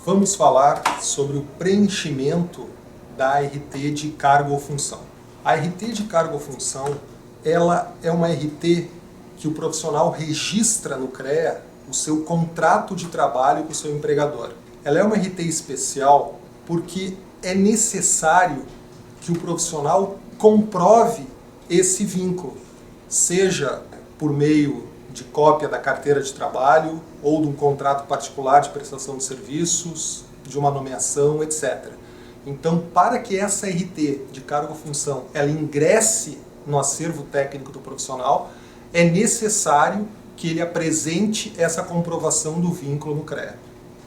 Vamos falar sobre o preenchimento da RT de cargo ou função. A RT de cargo ou função, ela é uma RT que o profissional registra no CREA o seu contrato de trabalho com o seu empregador. Ela é uma RT especial porque é necessário que o profissional comprove esse vínculo, seja por meio de cópia da carteira de trabalho ou de um contrato particular de prestação de serviços, de uma nomeação, etc. Então, para que essa RT de cargo ou função ela ingresse no acervo técnico do profissional, é necessário que ele apresente essa comprovação do vínculo no CREA.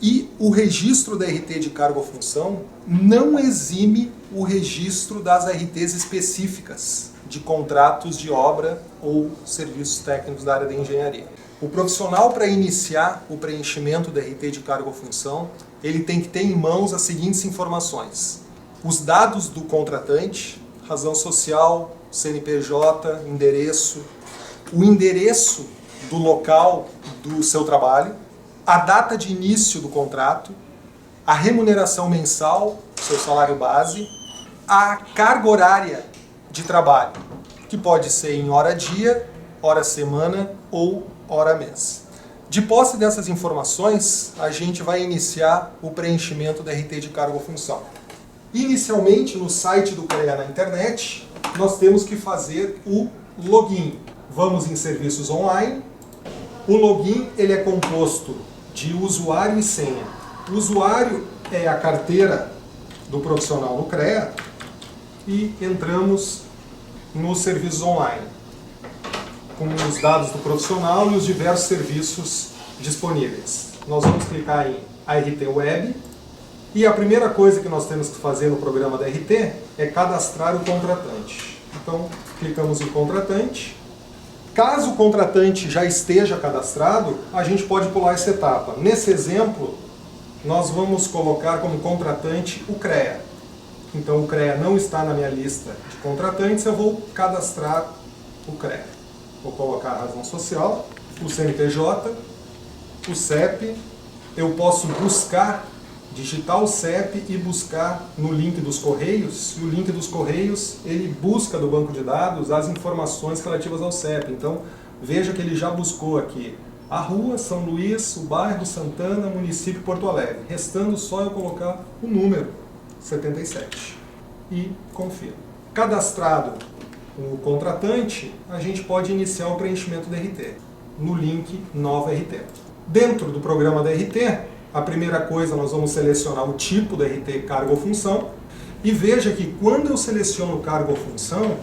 E o registro da RT de cargo ou função não exime o registro das RTs específicas de contratos de obra ou serviços técnicos da área da engenharia. O profissional, para iniciar o preenchimento da RT de cargo ou função, ele tem que ter em mãos as seguintes informações: os dados do contratante, razão social, CNPJ, endereço, o endereço do local do seu trabalho, a data de início do contrato, a remuneração mensal, seu salário base, a carga horária de trabalho, que pode ser em hora-dia, hora-semana ou hora-mês. De posse dessas informações, a gente vai iniciar o preenchimento da RT de cargo ou função. Inicialmente, no site do CREA na internet, nós temos que fazer o login. Vamos em serviços online. O login ele é composto de usuário e senha. O usuário é a carteira do profissional no CREA e entramos nos serviços online, com os dados do profissional e os diversos serviços disponíveis. Nós vamos clicar em ART Web e a primeira coisa que nós temos que fazer no programa da RT é cadastrar o contratante. Então, clicamos em contratante. Caso o contratante já esteja cadastrado, a gente pode pular essa etapa. Nesse exemplo, nós vamos colocar como contratante o CREA. Então o CREA não está na minha lista de contratantes, eu vou cadastrar o CREA. Vou colocar a razão social, o CNPJ, o CEP. Eu posso buscar, digitar o CEP e buscar no link dos Correios. E o link dos Correios, ele busca do banco de dados as informações relativas ao CEP. Então veja que ele já buscou aqui a rua, São Luís, o bairro Santana, município Porto Alegre. Restando só eu colocar o número 77 e confirmo. Cadastrado o contratante, a gente pode iniciar o preenchimento da RT no link Nova RT. Dentro do programa da RT, a primeira coisa nós vamos selecionar o tipo da RT cargo ou função e veja que quando eu seleciono cargo ou função,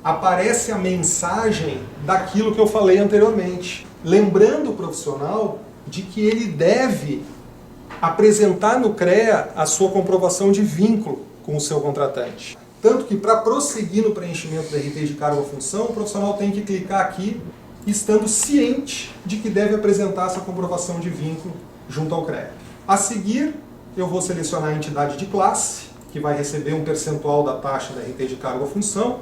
aparece a mensagem daquilo que eu falei anteriormente, lembrando o profissional de que ele deve apresentar no CREA a sua comprovação de vínculo com o seu contratante. Tanto que para prosseguir no preenchimento da RT de cargo ou função, o profissional tem que clicar aqui, estando ciente de que deve apresentar essa comprovação de vínculo junto ao CREA. A seguir, eu vou selecionar a entidade de classe, que vai receber um percentual da taxa da RT de cargo ou função.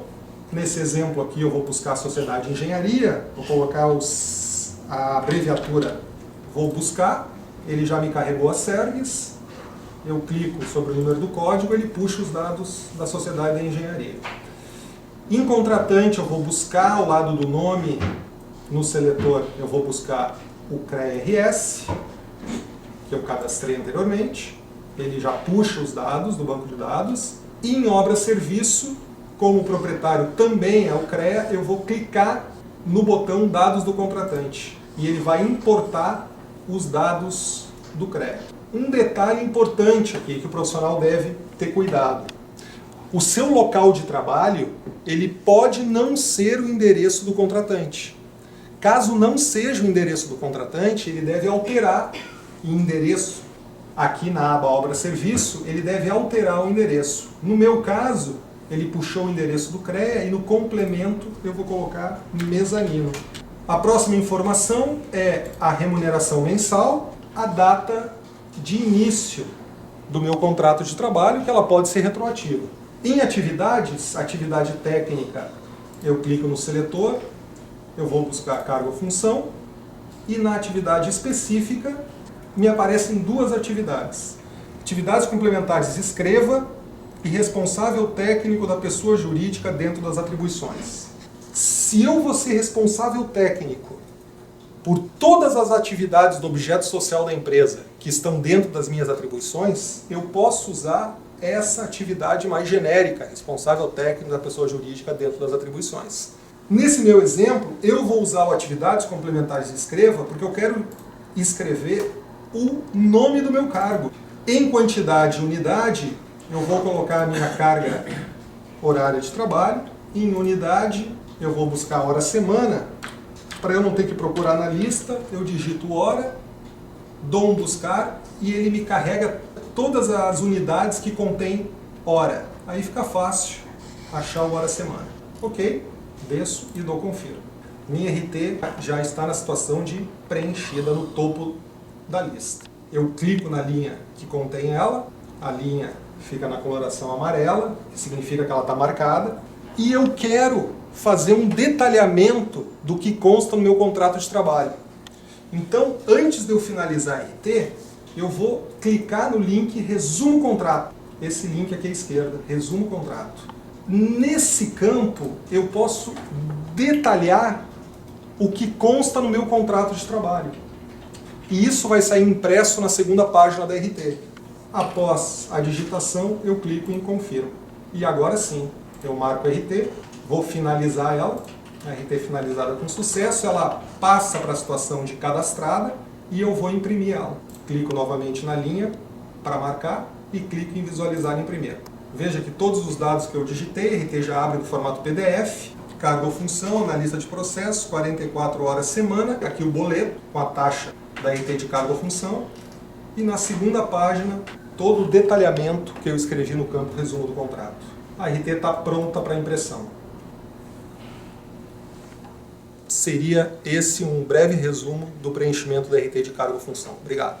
Nesse exemplo aqui eu vou buscar a Sociedade de Engenharia, vou colocar a abreviatura vou buscar, ele já me carregou a service, eu clico sobre o número do código, ele puxa os dados da Sociedade de Engenharia. Em contratante eu vou buscar ao lado do nome, no seletor eu vou buscar o CREA-RS, que eu cadastrei anteriormente, ele já puxa os dados do banco de dados. E em obra-serviço, como o proprietário também é o CREA, eu vou clicar no botão dados do contratante e ele vai importar os dados do CREA. Um detalhe importante aqui que o profissional deve ter cuidado. O seu local de trabalho, ele pode não ser o endereço do contratante. Caso não seja o endereço do contratante, ele deve alterar o endereço. Aqui na aba obra-serviço, ele deve alterar o endereço. No meu caso, ele puxou o endereço do CREA e no complemento eu vou colocar mezanino. A próxima informação é a remuneração mensal, a data de início do meu contrato de trabalho, que ela pode ser retroativa. Em atividades, atividade técnica, eu clico no seletor, eu vou buscar cargo ou função, e na atividade específica me aparecem duas atividades. Atividades complementares, escreva e responsável técnico da pessoa jurídica dentro das atribuições. Se eu vou ser responsável técnico por todas as atividades do objeto social da empresa que estão dentro das minhas atribuições, eu posso usar essa atividade mais genérica, responsável técnico da pessoa jurídica dentro das atribuições. Nesse meu exemplo, eu vou usar o atividades complementares de escreva porque eu quero escrever o nome do meu cargo. Em quantidade e unidade, eu vou colocar a minha carga horária de trabalho. Em unidade, eu vou buscar hora-semana. Para eu não ter que procurar na lista, eu digito hora, dou um buscar e ele me carrega todas as unidades que contém hora. Aí fica fácil achar o hora-semana. Ok, desço e dou confirmo. Minha RT já está na situação de preenchida no topo da lista. Eu clico na linha que contém ela, a linha fica na coloração amarela, que significa que ela está marcada, e eu quero fazer um detalhamento do que consta no meu contrato de trabalho. Então, antes de eu finalizar a RT, eu vou clicar no link Resumo Contrato. Esse link aqui à esquerda, Resumo Contrato. Nesse campo, eu posso detalhar o que consta no meu contrato de trabalho. E isso vai sair impresso na segunda página da RT. Após a digitação, eu clico em Confirmo. E agora sim, eu marco a RT, vou finalizar ela, a RT finalizada com sucesso, ela passa para a situação de cadastrada e eu vou imprimir ela. Clico novamente na linha para marcar e clico em Visualizar e Imprimir. Veja que todos os dados que eu digitei, a RT já abre no formato PDF, cargo ou função, analista de processos, 44 horas semana, aqui o boleto com a taxa da RT de cargo ou função, e na segunda página todo o detalhamento que eu escrevi no campo resumo do contrato. A RT está pronta para impressão. Seria esse um breve resumo do preenchimento da RT de cargo ou função. Obrigado.